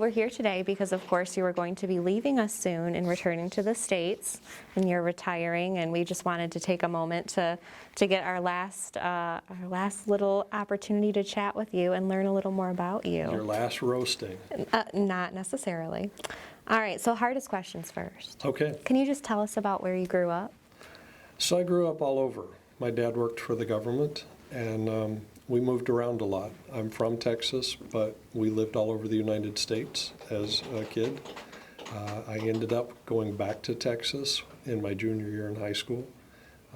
we're here today because, of course, you are going to be leaving us soon and returning to the States, and you're retiring, and we just wanted to take a moment to get our last little opportunity to chat with you and learn a little more about you. Your last roasting. Not necessarily. All right, so hardest questions first. Okay. Can you just tell us about where you grew up? So I grew up all over. My dad worked for the government, and we moved around a lot. I'm from Texas, but we lived all over the United States as a kid. I ended up going back to Texas in my junior year in high school,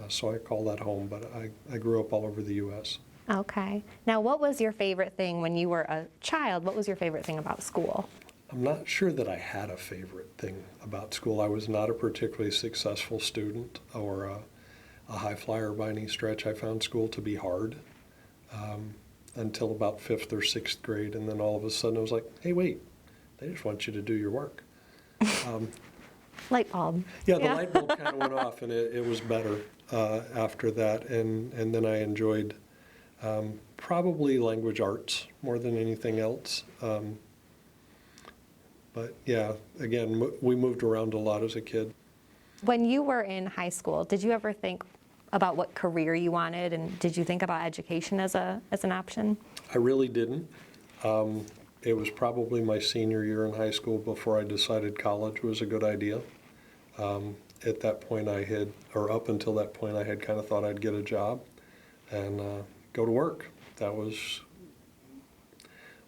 so I call that home, but I grew up all over the U.S. Okay. Now, what was your favorite thing when you were a child? What was your favorite thing about school? I'm not sure that I had a favorite thing about school. I was not a particularly successful student or a high flyer by any stretch. I found school to be hard until about 5th or 6th grade, and then all of a sudden I was like, hey, wait, they just want you to do your work. Light bulb. Yeah, the light bulb kind of went off, and it was better after that, and then I enjoyed probably language arts more than anything else. But yeah, again, we moved around a lot as a kid. When you were in high school, did you ever think about what career you wanted, and did you think about education as an option? I really didn't. It was probably my senior year in high school before I decided college was a good idea. At that point up until that point, I had kind of thought I'd get a job and go to work. That was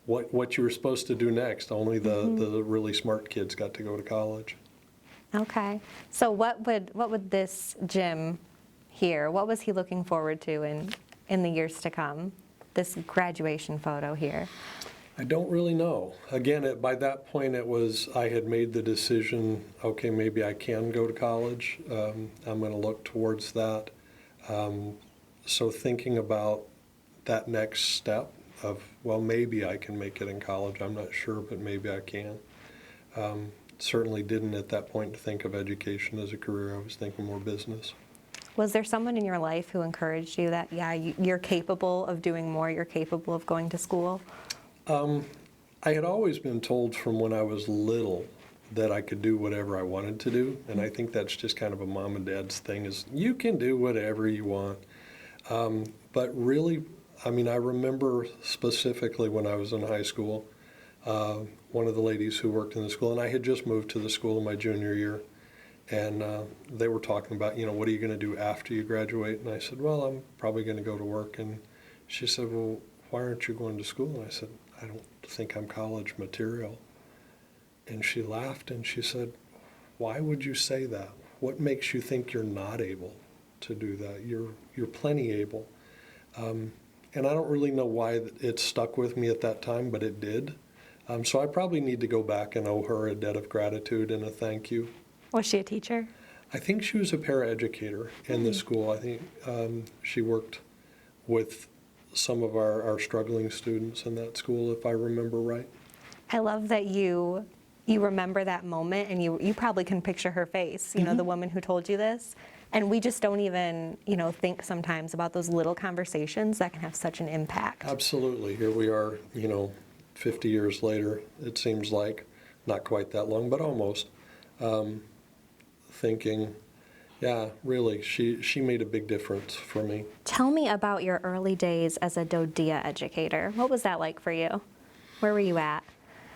what you were supposed to do next. Only the really smart kids got to go to college. Okay. So what would this Jim here, what was he looking forward to in the years to come? This graduation photo here. I don't really know. Again, by that point I had made the decision, okay, maybe I can go to college. I'm going to look towards that. So thinking about that next step of, well, maybe I can make it in college. I'm not sure, but maybe I can. Certainly didn't at that point think of education as a career. I was thinking more business. Was there someone in your life who encouraged you that, yeah, you're capable of doing more, you're capable of going to school? I had always been told from when I was little that I could do whatever I wanted to do, and I think that's just kind of a mom and dad's thing, is you can do whatever you want. But really, I mean, I remember specifically when I was in high school, one of the ladies who worked in the school, and I had just moved to the school in my junior year, and they were talking about, what are you going to do after you graduate? And I said, well, I'm probably going to go to work. And she said, well, why aren't you going to school? And I said, I don't think I'm college material. And she laughed and she said, why would you say that? What makes you think you're not able to do that? You're plenty able. And I don't really know why it stuck with me at that time, but it did. So I probably need to go back and owe her a debt of gratitude and a thank you. Was she a teacher? I think she was a paraeducator in the school. I think she worked with some of our struggling students in that school, if I remember right. I love that you remember that moment, and you probably can picture her face, the woman who told you this. And we just don't even, think sometimes about those little conversations that can have such an impact. Absolutely. Here we are, 50 years later, it seems like, not quite that long, but almost, thinking, yeah, really, she made a big difference for me. Tell me about your early days as a DoDEA educator. What was that like for you? Where were you at?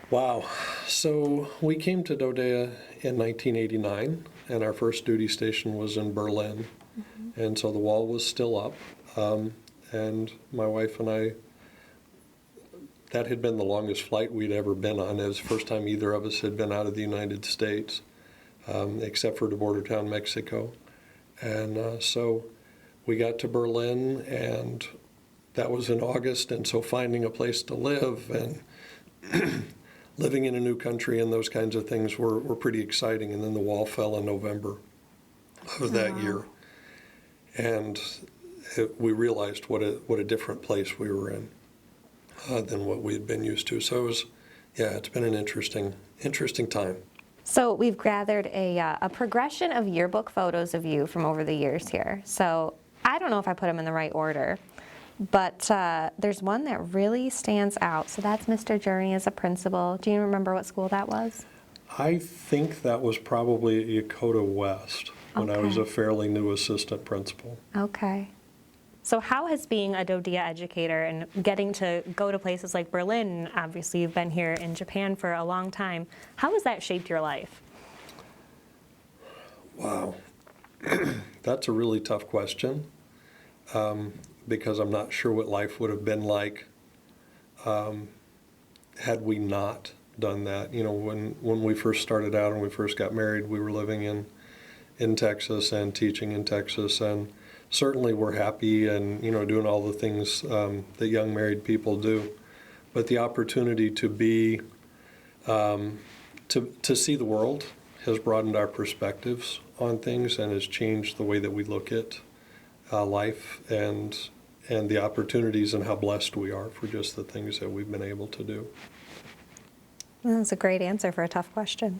Wow. So we came to DoDEA in 1989, and our first duty station was in Berlin. And so the wall was still up. And my wife and I, that had been the longest flight we'd ever been on. It was the first time either of us had been out of the United States, except for to border town Mexico. And so we got to Berlin, and that was in August, and so finding a place to live and living in a new country and those kinds of things were pretty exciting. And then the wall fell in November of that year. And we realized what a different place we were in than what we had been used to. So it's been an interesting time. So we've gathered a progression of yearbook photos of you from over the years here. So I don't know if I put them in the right order, But there's one that really stands out. So that's Mr. Journey as a principal. Do you remember what school that was? I think that was probably at Yokota West when I was Okay. a fairly new assistant principal. Okay. So how has being a DoDEA educator and getting to go to places like Berlin, obviously you've been here in Japan for a long time, how has that shaped your life? Wow. That's a really tough question, because I'm not sure what life would have been like had we not done that. You know, when we first started out and we first got married, we were living in Texas and teaching in Texas, and certainly we're happy and, you know, doing all the things that young married people do. But the opportunity to be, to see the world has broadened our perspectives on things and has changed the way that we look at life and the opportunities and how blessed we are for just the things that we've been able to do. That's a great answer for a tough question.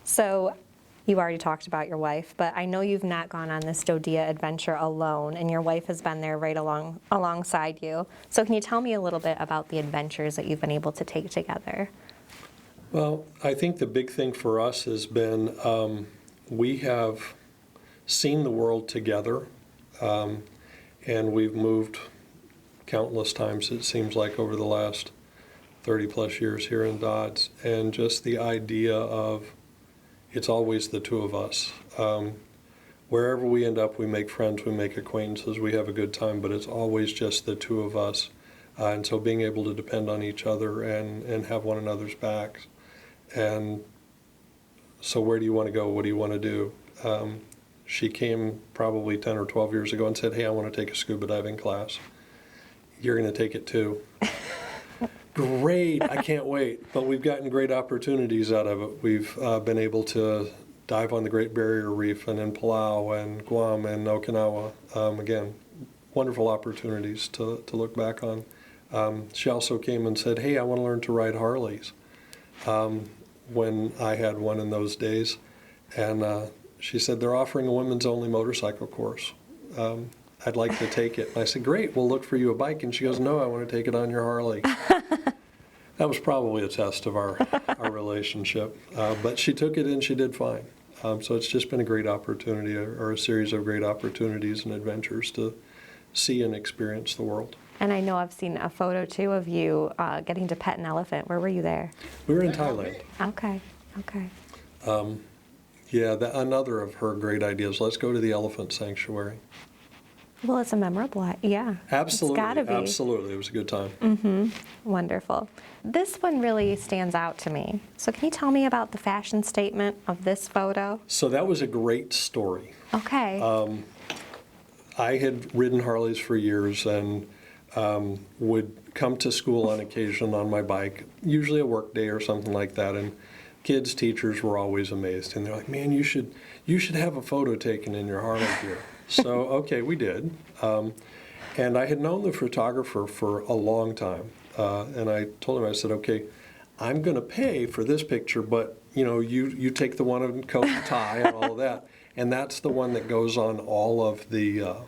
So you already talked about your wife, but I know you've not gone on this DoDEA adventure alone, and your wife has been there right alongside you. So can you tell me a little bit about the adventures that you've been able to take together? Well, I think the big thing for us has been we have seen the world together, and we've moved countless times, it seems like, over the last 30 plus years here in Dodds, and just the idea of it's always the two of us. Wherever we end up, we make friends, we make acquaintances, we have a good time, but it's always just the two of us. And so being able to depend on each other and have one another's backs. And so where do you want to go? What do you want to do? She came probably 10 or 12 years ago and said, hey, I want to take a scuba diving class. You're going to take it too. Great, I can't wait. But we've gotten great opportunities out of it. We've been able to dive on the Great Barrier Reef and in Palau and Guam and Okinawa. Again, wonderful opportunities to look back on. She also came and said, hey, I want to learn to ride Harleys, when I had one in those days. And she said, they're offering a women's only motorcycle course. I'd like to take it. And I said, great, we'll look for you a bike. And she goes, no, I want to take it on your Harley. That was probably a test of our relationship. But she took it and she did fine. So it's just been a great opportunity, or a series of great opportunities and adventures to see and experience the world. And I know I've seen a photo too of you getting to pet an elephant. Where were you there? We were in Thailand. Okay, okay. Yeah, another of her great ideas. Let's go to the elephant sanctuary. Well, it's a memorable, yeah. Absolutely, It's gotta be. absolutely. It was a good time. Wonderful. This one really stands out to me. So can you tell me about the fashion statement of this photo? So that was a great story. Okay. I had ridden Harleys for years and would come to school on occasion on my bike, usually a work day or something like that. And kids, teachers were always amazed. And they're like, man, you should have a photo taken in your Harley gear. So, okay, we did. And I had known the photographer for a long time. And I told him, I said, okay, I'm going to pay for this picture, but you take the one in coat and tie and all of that. And that's the one that goes on all of the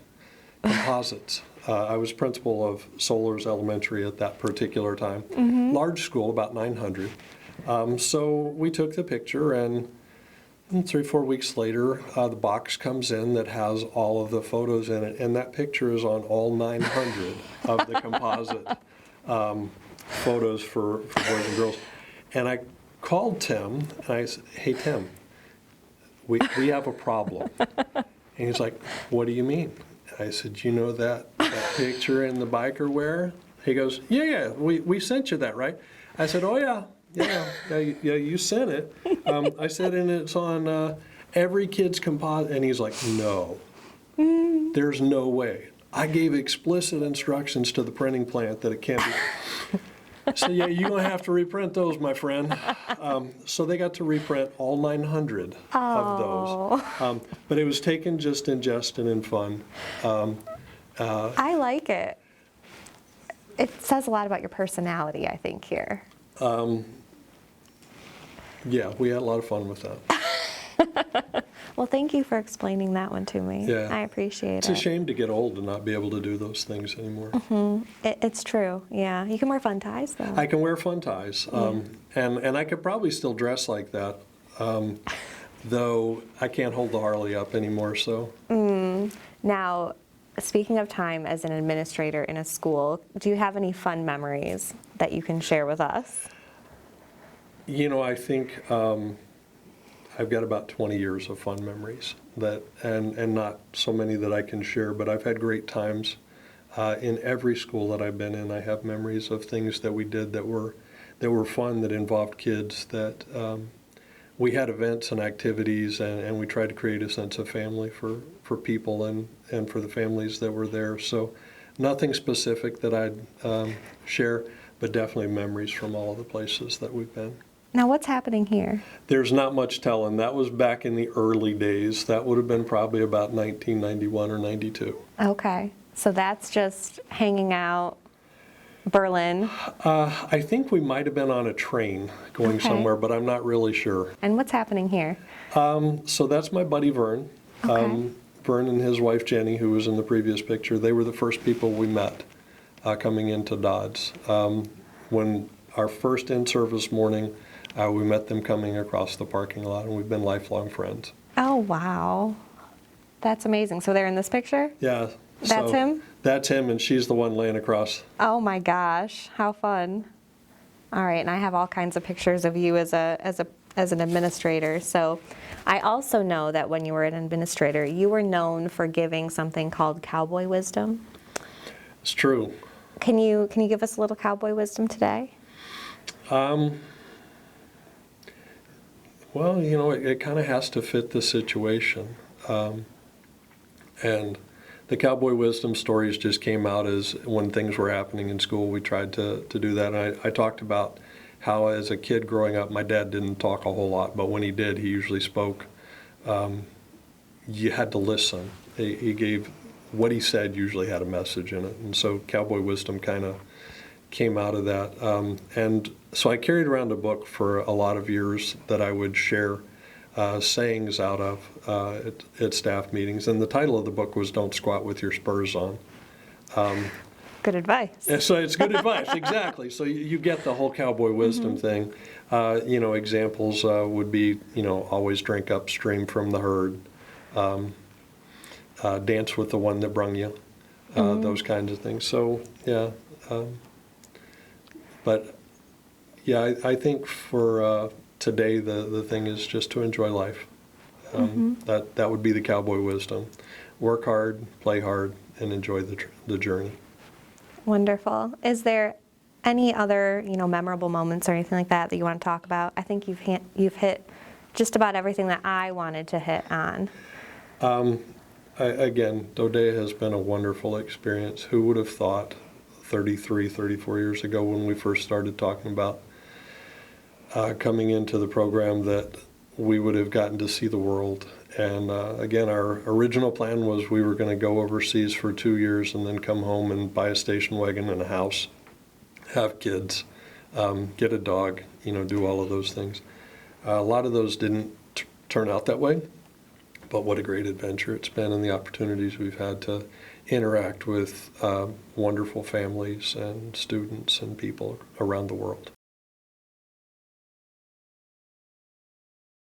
composites. I was principal of Solers Elementary at that particular time. Large school, about 900. So we took the picture, and 3-4 weeks later, the box comes in that has all of the photos in it, and that picture is on all 900 of the composite photos for boys and girls. And I called Tim, and I said, hey, Tim, we have a problem. And he's like, what do you mean? I said, you know that picture in the biker wear? He goes, yeah, we sent you that, right? I said, oh, yeah, you sent it. I said, and it's on every kid's composite. And he's like, no, there's no way. I gave explicit instructions to the printing plant that it can't be. So, yeah, you're going to have to reprint those, my friend. So they got to reprint all 900 of those. But it was taken just in jest and in fun. I like it. It says a lot about your personality, I think, here. Yeah, we had a lot of fun with that. Well, thank you for explaining that one to me. Yeah. I appreciate It's it. a shame to get old and not be able to do those things anymore. It's true, yeah. You can wear fun ties, though. I can wear fun ties, and I could probably still dress like that, though I can't hold the Harley up anymore, so. Now, speaking of time as an administrator in a school, do you have any fun memories that you can share with us? You know, I think I've got about 20 years of fun memories and not so many that I can share, but I've had great times in every school that I've been in. I have memories of things that we did that were fun, that involved kids, that we had events and activities, and we tried to create a sense of family for people and for the families that were there. So nothing specific that I'd share, but definitely memories from all of the places that we've been. Now, what's happening here? There's not much telling. That was back in the early days. That would have been probably about 1991 or 92. Okay, so that's just hanging out, Berlin. I think we might have been on a train going Okay. somewhere, but I'm not really sure. And what's happening here? So that's my buddy Vern. Okay. Vern and his wife Jenny, who was in the previous picture, they were the first people we met coming into Dodds. When our first in-service morning, we met them coming across the parking lot, and we've been lifelong friends. Oh, wow. That's amazing. So they're in this picture? Yeah. That's him? That's him, and she's the one laying across. Oh my gosh, how fun. All right, and I have all kinds of pictures of you as an administrator. So I also know that when you were an administrator, you were known for giving something called cowboy wisdom. It's true. Can you give us a little cowboy wisdom today? Well, you know, it kind of has to fit the situation. And the cowboy wisdom stories just came out as when things were happening in school, we tried to do that. And I talked about how as a kid growing up, my dad didn't talk a whole lot, but when he did, he usually spoke. You had to listen. He gave, what he said usually had a message in it. And so cowboy wisdom kind of came out of that. And so I carried around a book for a lot of years that I would share sayings out of at staff meetings. And the title of the book was Don't Squat with Your Spurs On. Good advice. And so it's good advice, exactly. So you get the whole cowboy wisdom thing. You know, examples would be, you know, always drink upstream from the herd, dance with the one that brung you, those kinds of things. So, yeah. But, yeah, I think for today the thing is just to enjoy life. That would be the cowboy wisdom. Work hard, play hard, and enjoy the journey. Wonderful. Is there any other, memorable moments or anything like that that you want to talk about? I think you've hit just about everything that I wanted to hit on. Again, Dodea has been a wonderful experience. Who would have thought 33, 34 years ago when we first started talking about coming into the program that we would have gotten to see the world. And again, our original plan was we were going to go overseas for 2 years and then come home and buy a station wagon and a house, have kids, get a dog, do all of those things. A lot of those didn't turn out that way, but what a great adventure it's been and the opportunities we've had to interact with wonderful families and students and people around the world.